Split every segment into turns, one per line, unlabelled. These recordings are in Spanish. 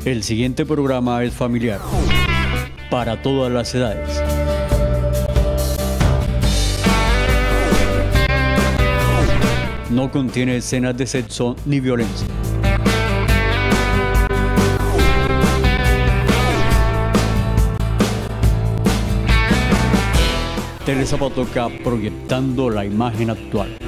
El siguiente programa es familiar, para todas las edades. No contiene escenas de sexo ni violencia. Teresa Patoca proyectando la imagen actual.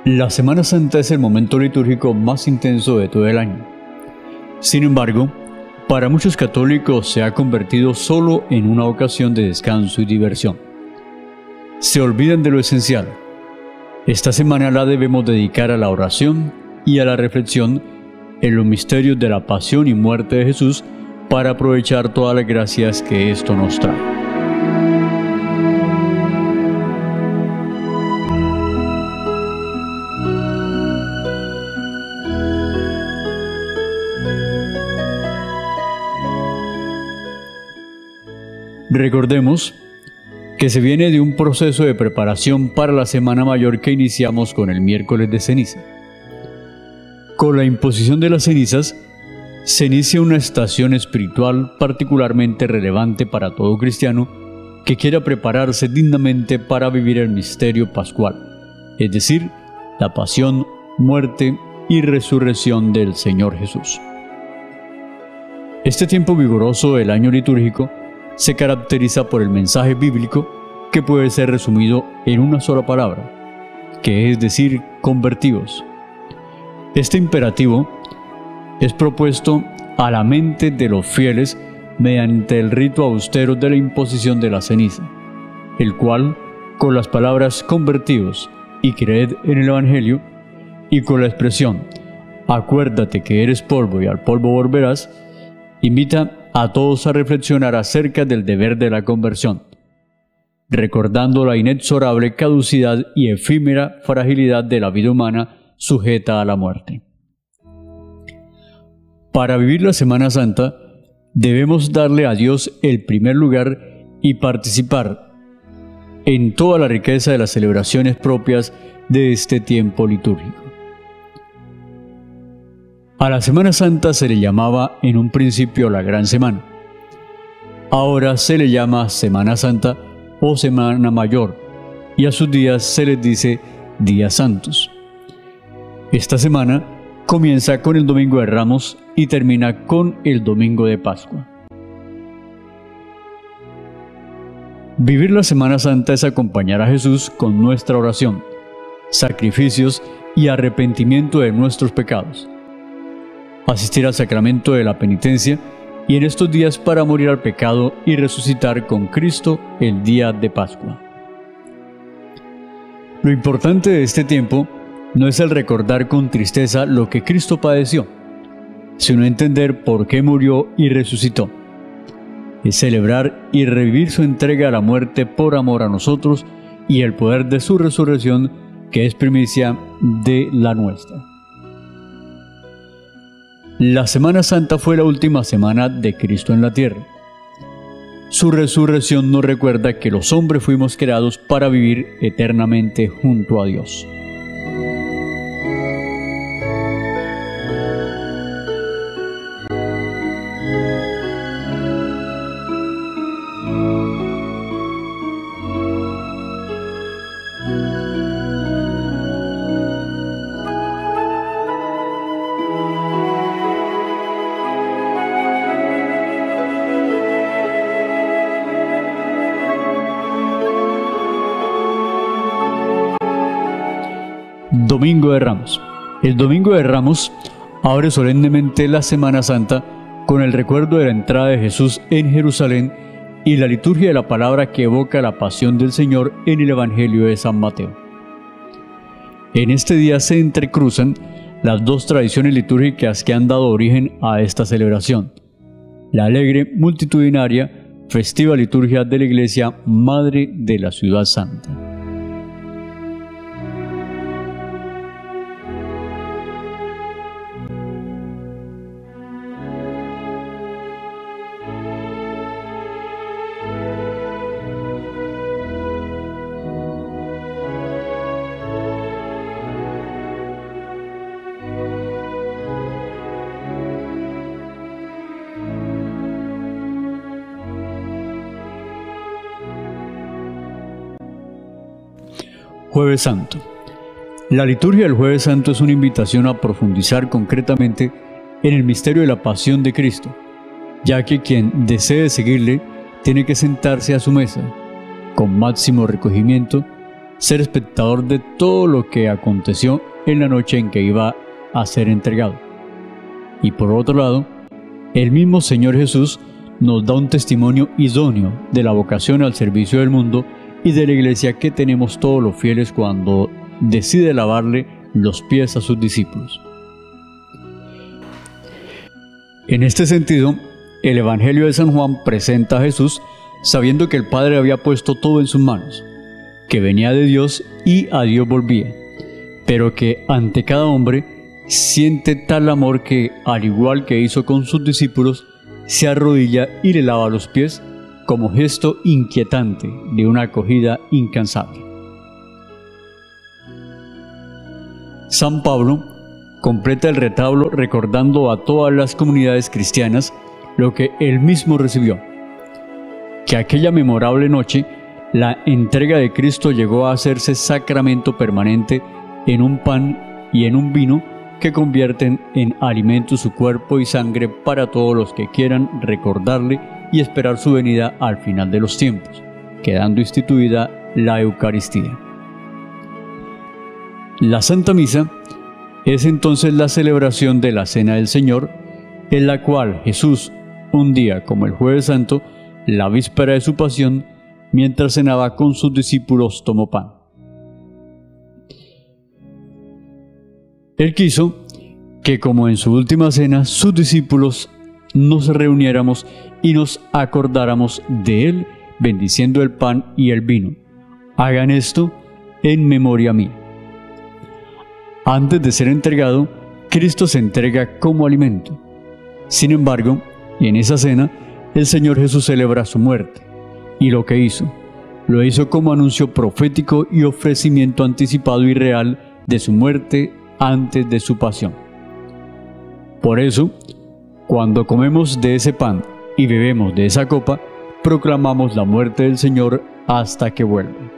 La Semana Santa es el momento litúrgico más intenso de todo el año. Sin embargo, para muchos católicos se ha convertido solo en una ocasión de descanso y diversión. Se olvidan de lo esencial. Esta semana la debemos dedicar a la oración y a la reflexión en los misterios de la pasión y muerte de Jesús para aprovechar todas las gracias que esto nos trae. Recordemos que se viene de un proceso de preparación para la Semana Mayor que iniciamos con el miércoles de ceniza. Con la imposición de las cenizas, se inicia una estación espiritual particularmente relevante para todo cristiano que quiera prepararse dignamente para vivir el misterio pascual, es decir, la pasión, muerte y resurrección del Señor Jesús. Este tiempo vigoroso del año litúrgico se caracteriza por el mensaje bíblico que puede ser resumido en una sola palabra, que es decir, convertidos. Este imperativo es propuesto a la mente de los fieles mediante el rito austero de la imposición de la ceniza, el cual, con las palabras convertidos y creed en el Evangelio, y con la expresión acuérdate que eres polvo y al polvo volverás, invita a todos a reflexionar acerca del deber de la conversión, recordando la inexorable caducidad y efímera fragilidad de la vida humana sujeta a la muerte. Para vivir la Semana Santa, debemos darle a Dios el primer lugar y participar en toda la riqueza de las celebraciones propias de este tiempo litúrgico. A la Semana Santa se le llamaba en un principio la Gran Semana. Ahora se le llama Semana Santa o Semana Mayor, y a sus días se les dice Días Santos. Esta semana comienza con el Domingo de Ramos y termina con el Domingo de Pascua. Vivir la Semana Santa es acompañar a Jesús con nuestra oración, sacrificios y arrepentimiento de nuestros pecados. Asistir al sacramento de la penitencia y en estos días para morir al pecado y resucitar con Cristo el día de Pascua. Lo importante de este tiempo no es el recordar con tristeza lo que Cristo padeció, sino entender por qué murió y resucitó. Es celebrar y revivir su entrega a la muerte por amor a nosotros y el poder de su resurrección, que es primicia de la nuestra. La Semana Santa fue la última semana de Cristo en la tierra. Su resurrección nos recuerda que los hombres fuimos creados para vivir eternamente junto a Dios. Domingo de Ramos. El Domingo de Ramos abre solemnemente la Semana Santa con el recuerdo de la entrada de Jesús en Jerusalén y la liturgia de la palabra que evoca la pasión del Señor en el Evangelio de San Mateo. En este día se entrecruzan las dos tradiciones litúrgicas que han dado origen a esta celebración: la alegre, multitudinaria, festiva liturgia de la Iglesia Madre de la Ciudad Santa. Jueves Santo. La liturgia del Jueves Santo es una invitación a profundizar concretamente en el misterio de la pasión de Cristo, ya que quien desee seguirle tiene que sentarse a su mesa, con máximo recogimiento, ser espectador de todo lo que aconteció en la noche en que iba a ser entregado. Y por otro lado, el mismo Señor Jesús nos da un testimonio idóneo de la vocación al servicio del mundo y de la Iglesia que tenemos todos los fieles cuando decide lavarle los pies a sus discípulos. En este sentido, el Evangelio de San Juan presenta a Jesús sabiendo que el Padre había puesto todo en sus manos, que venía de Dios y a Dios volvía, pero que ante cada hombre siente tal amor que, al igual que hizo con sus discípulos, se arrodilla y le lava los pies como gesto inquietante de una acogida incansable. San Pablo completa el retablo recordando a todas las comunidades cristianas lo que él mismo recibió, que aquella memorable noche la entrega de Cristo llegó a hacerse sacramento permanente en un pan y en un vino que convierten en alimento su cuerpo y sangre para todos los que quieran recordarle y esperar su venida al final de los tiempos, quedando instituida la Eucaristía. La Santa Misa es entonces la celebración de la Cena del Señor, en la cual Jesús, un día como el Jueves Santo, la víspera de su pasión, mientras cenaba con sus discípulos, tomó pan. Él quiso que como en su última cena sus discípulos nos reuniéramos y nos acordáramos de él, bendiciendo el pan y el vino. Hagan esto en memoria mía. Antes de ser entregado, Cristo se entrega como alimento. Sin embargo, en esa cena, el Señor Jesús celebra su muerte, y lo que hizo, lo hizo como anuncio profético y ofrecimiento anticipado y real de su muerte antes de su pasión. Por eso, cuando comemos de ese pan y bebemos de esa copa, proclamamos la muerte del Señor hasta que vuelva.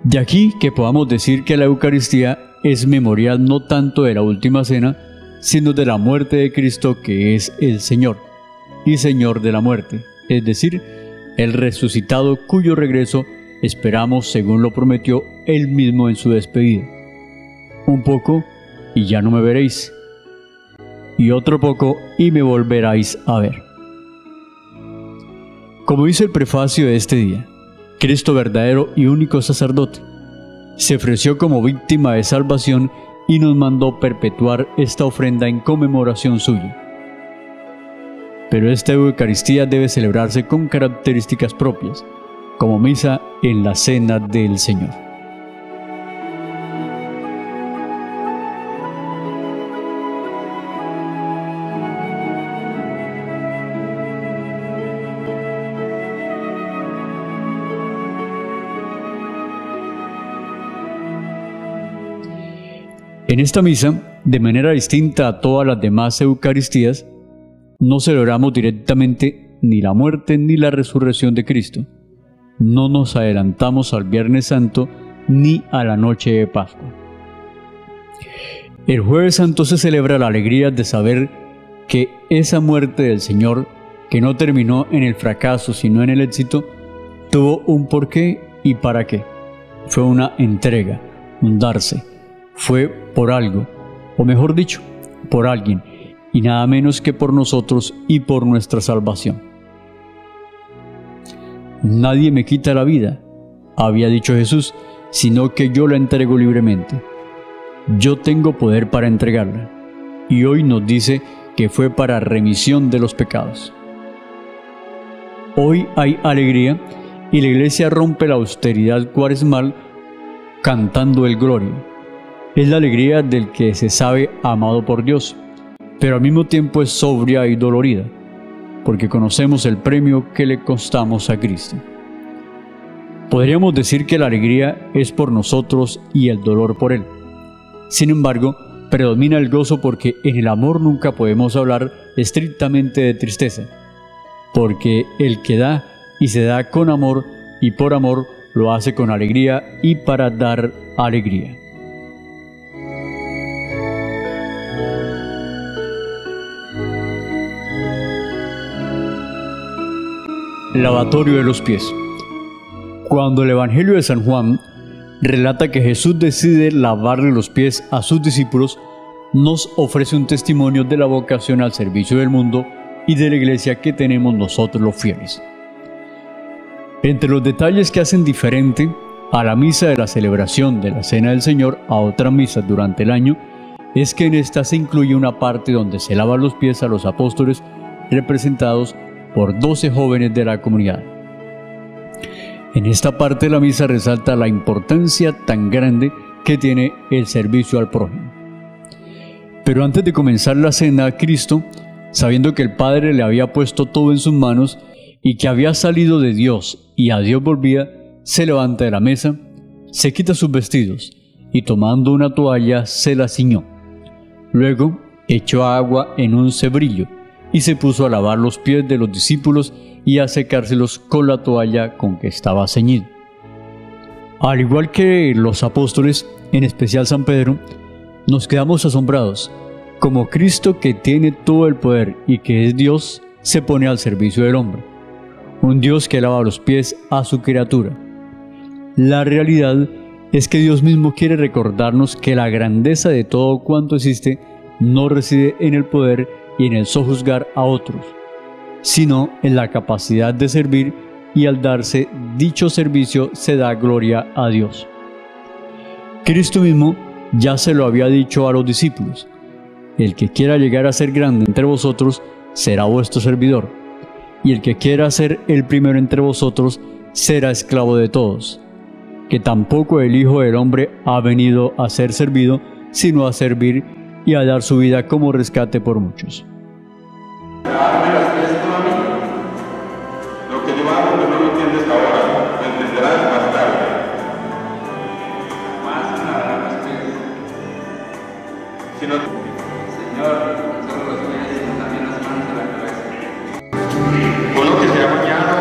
De aquí que podamos decir que la Eucaristía es memorial no tanto de la última cena, sino de la muerte de Cristo, que es el Señor, y Señor de la muerte, es decir, el resucitado cuyo regreso esperamos según lo prometió Él mismo en su despedida. Un poco y ya no me veréis, y otro poco y me volveráis a ver. Como dice el prefacio de este día, Cristo verdadero y único sacerdote, se ofreció como víctima de salvación y nos mandó perpetuar esta ofrenda en conmemoración suya. Pero esta Eucaristía debe celebrarse con características propias, como misa en la Cena del Señor. En esta misa, de manera distinta a todas las demás Eucaristías, no celebramos directamente ni la muerte ni la resurrección de Cristo. No nos adelantamos al Viernes Santo ni a la noche de Pascua. El Jueves Santo se celebra la alegría de saber que esa muerte del Señor, que no terminó en el fracaso sino en el éxito, tuvo un porqué y para qué. Fue una entrega, un darse. Fue por algo, o mejor dicho, por alguien, y nada menos que por nosotros y por nuestra salvación. Nadie me quita la vida, había dicho Jesús, sino que yo la entrego libremente. Yo tengo poder para entregarla, y hoy nos dice que fue para remisión de los pecados. Hoy hay alegría, y la Iglesia rompe la austeridad cuaresmal cantando el Gloria. Es la alegría del que se sabe amado por Dios, pero al mismo tiempo es sobria y dolorida, porque conocemos el premio que le costamos a Cristo. Podríamos decir que la alegría es por nosotros y el dolor por Él. Sin embargo, predomina el gozo porque en el amor nunca podemos hablar estrictamente de tristeza, porque el que da y se da con amor y por amor lo hace con alegría y para dar alegría. Lavatorio de los pies. Cuando el Evangelio de San Juan relata que Jesús decide lavarle los pies a sus discípulos, nos ofrece un testimonio de la vocación al servicio del mundo y de la Iglesia que tenemos nosotros los fieles. Entre los detalles que hacen diferente a la misa de la celebración de la Cena del Señor a otras misas durante el año, es que en esta se incluye una parte donde se lavan los pies a los apóstoles representados por 12 jóvenes de la comunidad. En esta parte de la misa resalta la importancia tan grande que tiene el servicio al prójimo. Pero antes de comenzar la cena, Cristo, sabiendo que el Padre le había puesto todo en sus manos y que había salido de Dios y a Dios volvía, se levanta de la mesa, se quita sus vestidos y tomando una toalla se la ciñó. Luego echó agua en un cebrillo y se puso a lavar los pies de los discípulos y a secárselos con la toalla con que estaba ceñido. Al igual que los apóstoles, en especial San Pedro, nos quedamos asombrados, como Cristo, que tiene todo el poder y que es Dios, se pone al servicio del hombre. un Dios que lava los pies a su criatura. La realidad es que Dios mismo quiere recordarnos que la grandeza de todo cuanto existe no reside en el poder y en el sojuzgar a otros, sino en la capacidad de servir, y al darse dicho servicio se da gloria a Dios. Cristo mismo ya se lo había dicho a los discípulos: el que quiera llegar a ser grande entre vosotros será vuestro servidor, y el que quiera ser el primero entre vosotros será esclavo de todos. Que tampoco el Hijo del Hombre ha venido a ser servido, sino a servir y a dar su vida como rescate por muchos.
Lo que yo hago que no lo entiendes ahora, lo entenderás más tarde. Más nada más que si no, Señor, no solo los pies, sino también las manos y la cabeza. Uno que se ha bañado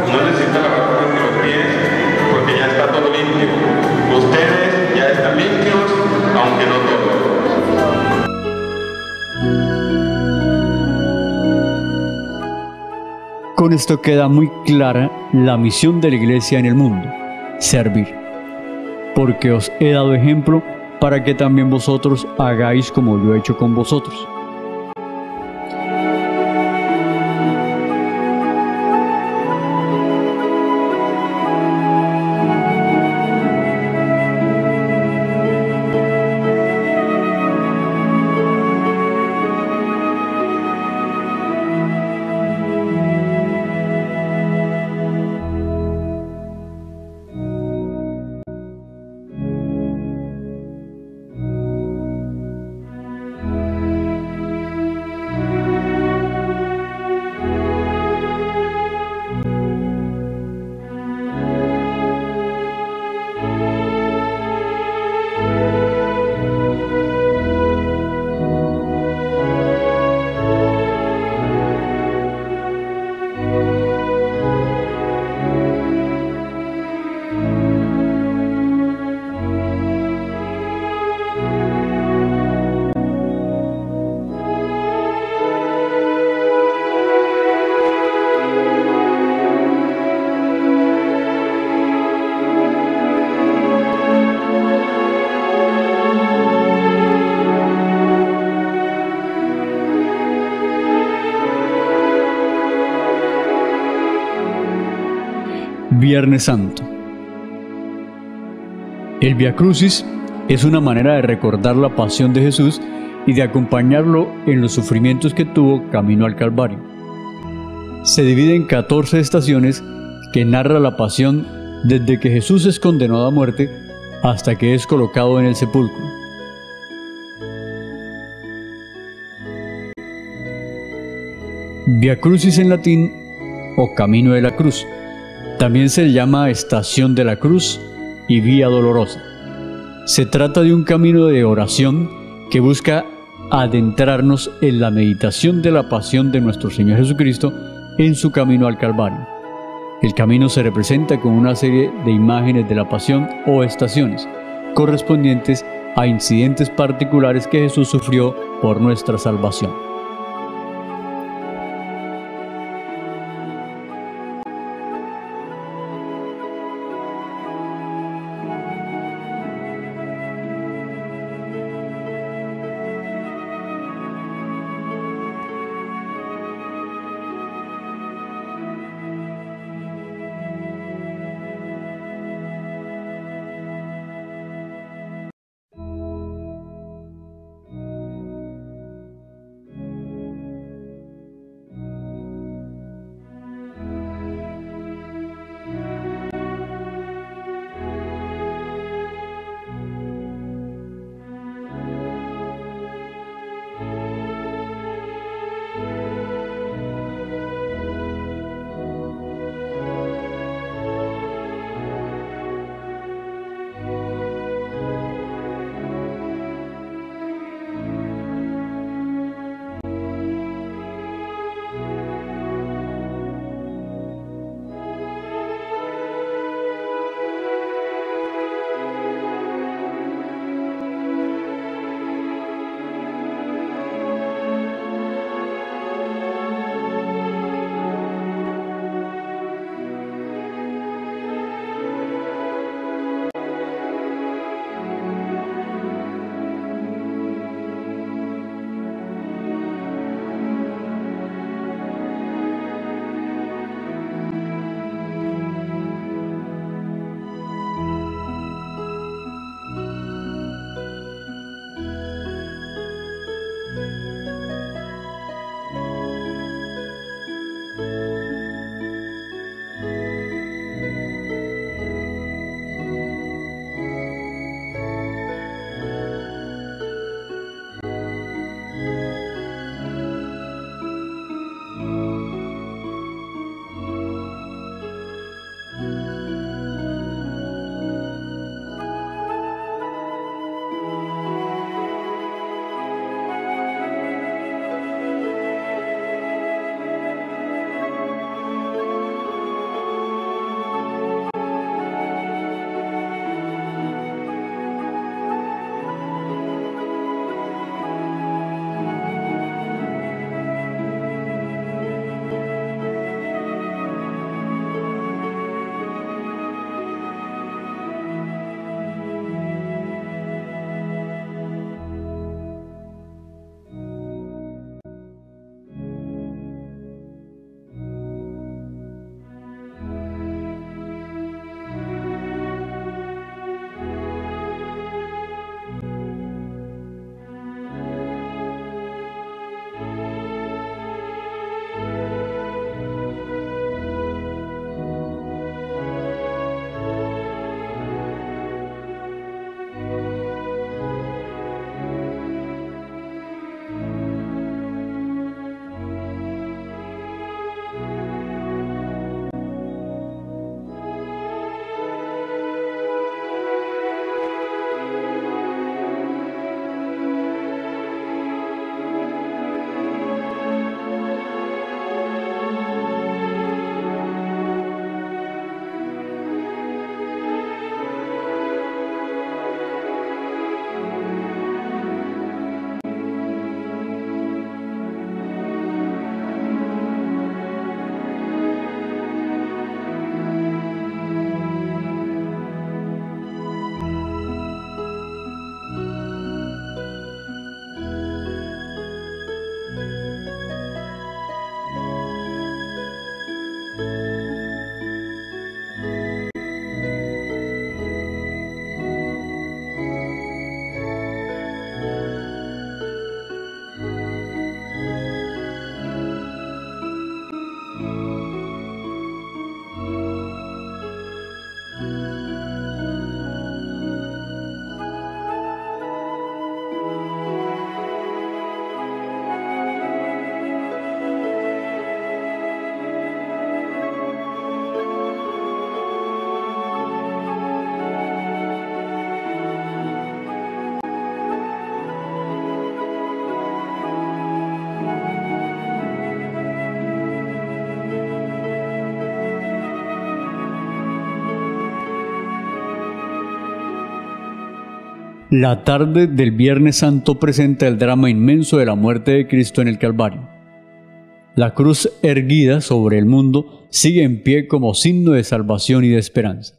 no necesita lavar solamente los pies, porque ya está todo limpio. Ustedes ya están limpios, aunque no todos.
Con esto queda muy clara la misión de la Iglesia en el mundo: servir. Porque os he dado ejemplo para que también vosotros hagáis como yo he hecho con vosotros. Viernes Santo. El Vía Crucis es una manera de recordar la pasión de Jesús y de acompañarlo en los sufrimientos que tuvo camino al Calvario. Se divide en 14 estaciones que narra la pasión desde que Jesús es condenado a muerte hasta que es colocado en el sepulcro. Vía Crucis en latín, o Camino de la Cruz. También se llama Estación de la Cruz y Vía Dolorosa. Se trata de un camino de oración que busca adentrarnos en la meditación de la pasión de nuestro Señor Jesucristo en su camino al Calvario. El camino se representa con una serie de imágenes de la pasión o estaciones, correspondientes a incidentes particulares que Jesús sufrió por nuestra salvación. La tarde del Viernes Santo presenta el drama inmenso de la muerte de Cristo en el Calvario. La cruz erguida sobre el mundo sigue en pie como signo de salvación y de esperanza.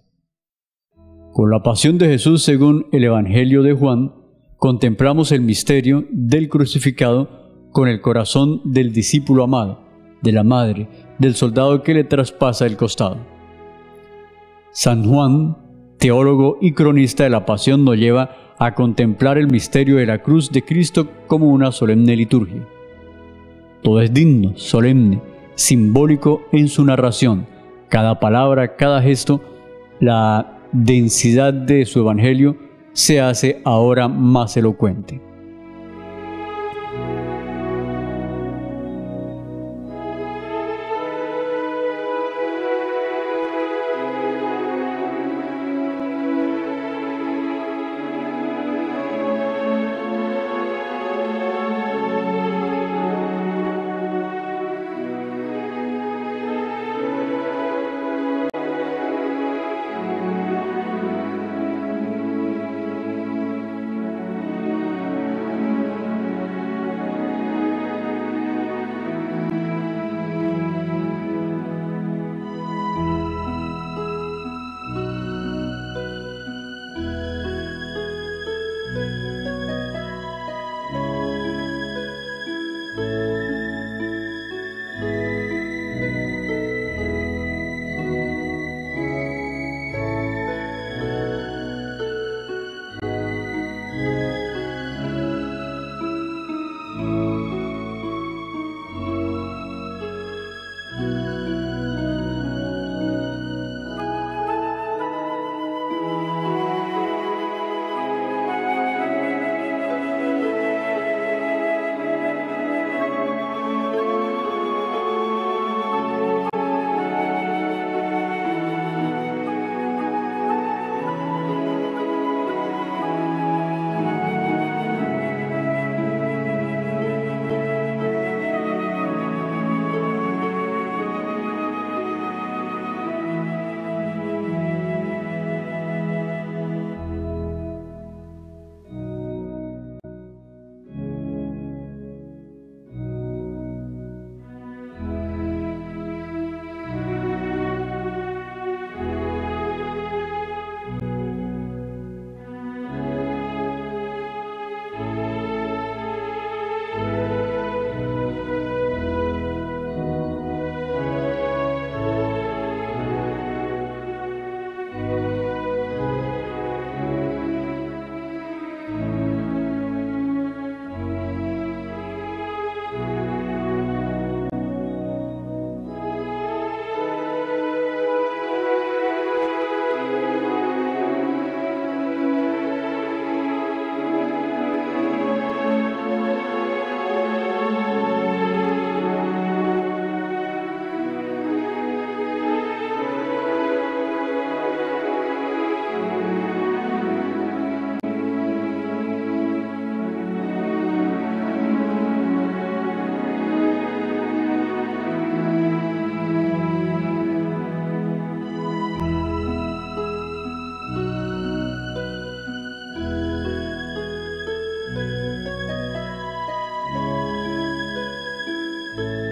Con la pasión de Jesús según el Evangelio de Juan, contemplamos el misterio del crucificado con el corazón del discípulo amado, de la madre, del soldado que le traspasa el costado. San Juan, teólogo y cronista de la pasión, nos lleva a contemplar el misterio de la cruz de Cristo como una solemne liturgia. Todo es digno, solemne, simbólico en su narración. Cada palabra, cada gesto, la densidad de su evangelio se hace ahora más elocuente.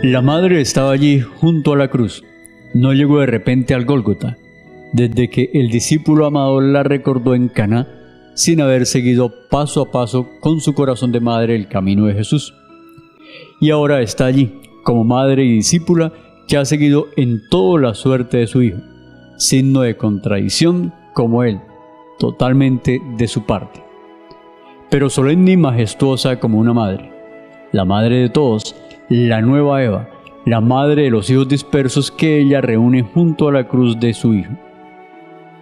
La madre estaba allí junto a la cruz. No llegó de repente al Gólgota, desde que el discípulo amado la recordó en Caná, sin haber seguido paso a paso con su corazón de madre el camino de Jesús. Y ahora está allí, como madre y discípula que ha seguido en todo la suerte de su Hijo, signo de contradicción como Él, totalmente de su parte, pero solemne y majestuosa como una madre, la madre de todos, la nueva Eva, la madre de los hijos dispersos que ella reúne junto a la cruz de su Hijo.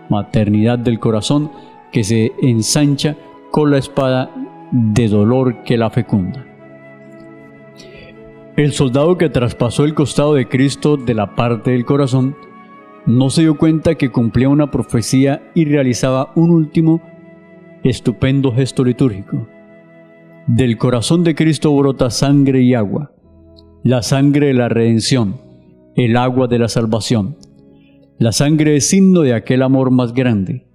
Maternidad del corazón que se ensancha con la espada de dolor que la fecunda. El soldado que traspasó el costado de Cristo de la parte del corazón no se dio cuenta que cumplía una profecía y realizaba un último estupendo gesto litúrgico. Del corazón de Cristo brota sangre y agua, la sangre de la redención, el agua de la salvación. La sangre es signo de aquel amor más grande,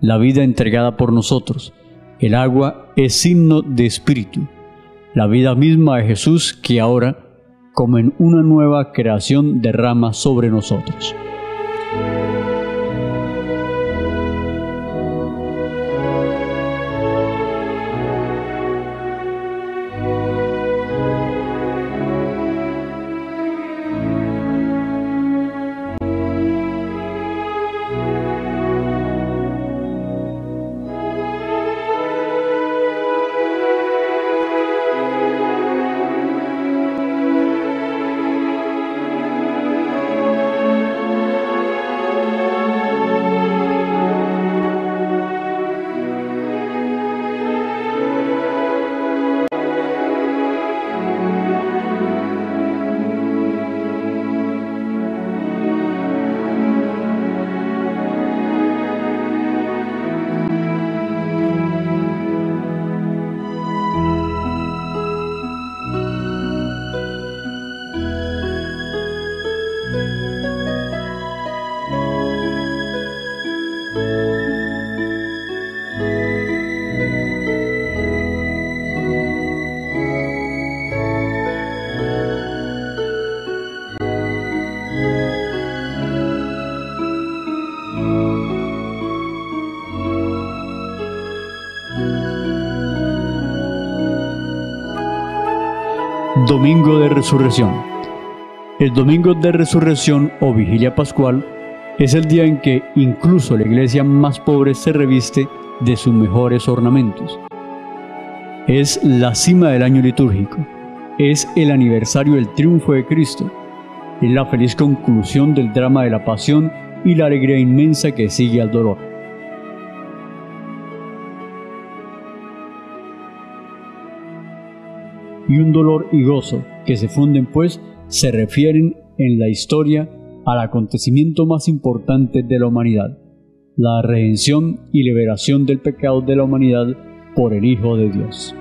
la vida entregada por nosotros, El agua es signo de espíritu, la vida misma de Jesús que ahora, como en una nueva creación, derrama sobre nosotros. Domingo de Resurrección. El Domingo de Resurrección o Vigilia Pascual es el día en que incluso la iglesia más pobre se reviste de sus mejores ornamentos. Es la cima del año litúrgico, es el aniversario del triunfo de Cristo, es la feliz conclusión del drama de la pasión y la alegría inmensa que sigue al dolor. Y un dolor y gozo que se funden, pues, se refieren en la historia al acontecimiento más importante de la humanidad, la redención y liberación del pecado de la humanidad por el Hijo de Dios.